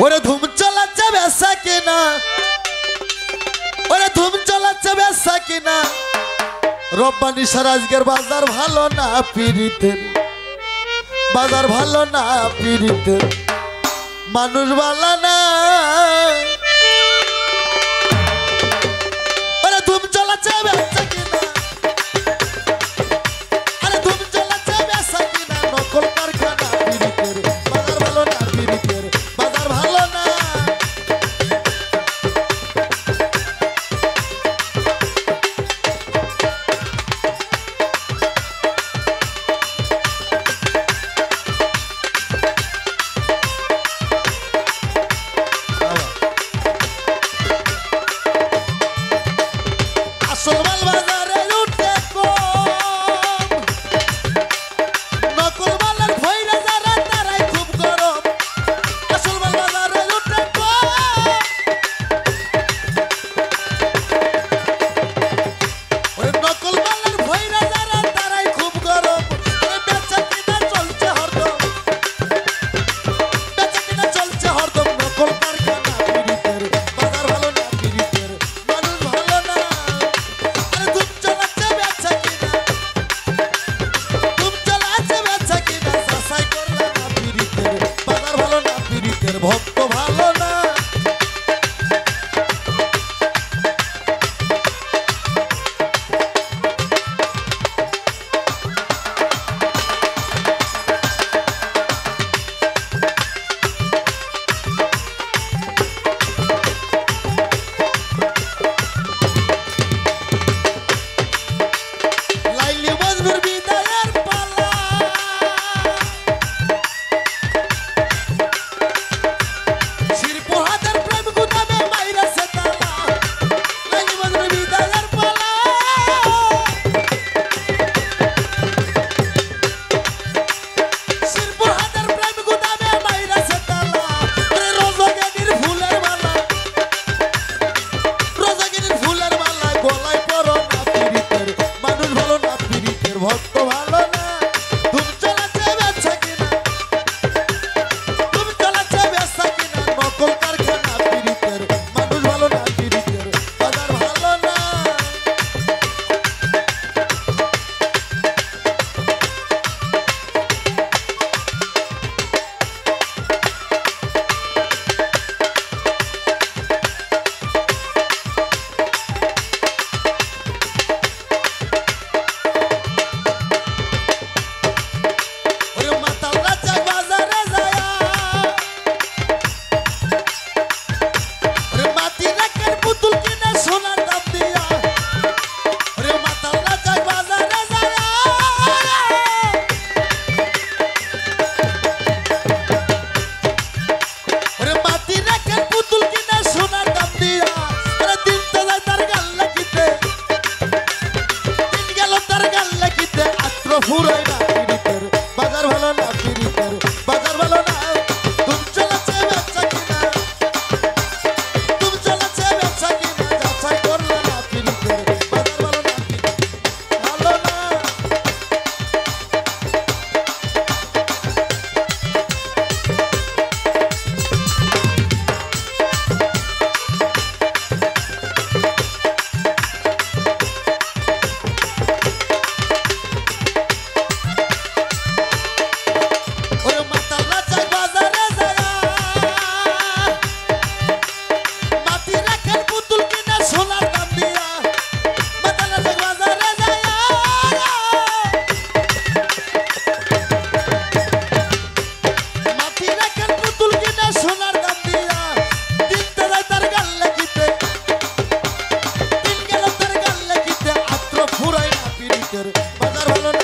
ওরে ধুম চালাচ্ছে বেসা কিনা, ওরে ধুম চালাচ্ছে বেসা কিনা। রব্বানি সার আজকের বাজার ভালো না পিরিতের, বাজার ভালো না পিরিতের, মানুষ ভালো না। ওরে ধুম চালাচ্ছে বেসা কিনা, আরে ধুম চালাচ্ছে বেসা কিনা। নকল কারখানা পিরিতের, বাজার ভালো না পিরিতের, বাজার ভালো না। ভক্ত ভালো না। লাইলি মজনুর বিদায়ের পালা, শিরপুরহাটের প্রেম গুদামে মাইরাছে তালা। লাইলি মজনুর বিদায়ের পালা, শিরপুরহাটের প্রেম গুদামে মাইরাছে তালা। ওরে রজনীর ফুলের মালা, রজনীর ফুলের মালা গলায় পরো না পিরিতের, মানুষ ভালো না পিরিতের, ভক্ত ভালো না। ধুম চালাচ্ছে বেচা কিনা, ধুম চালাচ্ছে বেচা কিনা। নকল কারখানা পিরিতের, মানুষ ভালো না পিরিতের, বাজার ভালো না। ওরে মাতাল রাজা বাজারে যায়া, ওরে মাটি রাখের পুতুল কিনে সোনার দাম দিয়া। ওরে মাতাল রাজা বাজারে যায়া, ওরে মাটি রাখের পুতুল কিনে সোনার দাম দিয়া। ওরে দিন তো যায় তার গাল লাগিতে, দিন গেল তার গাল লাগিতে। আত্র ফুরাই না পিরিতের, বাজার ভালো না পিরিতের, বাজার ভালো না। ধুম চালাচ্ছে বেচা কিনা, ধুম চালাচ্ছে বেচা কিনা। যাচাই করলে না পিরিতের, বাজার ভালো না ভালো না। ওরে মাতাল রাজা বাজারে যায়া, মাটি রাখের পুতুল কিনে সোনার দাম দিয়া। মাতাল রাজা বাজারে যায়া, মাটি রাখের পুতুল কিনে সোনার দাম দিয়া। দিন তো যায় তার গাল লাগিতে, দিন গেল তার গাল লাগিতে। আত্র ফুরাই না পিরিতের, বাজার ভালো না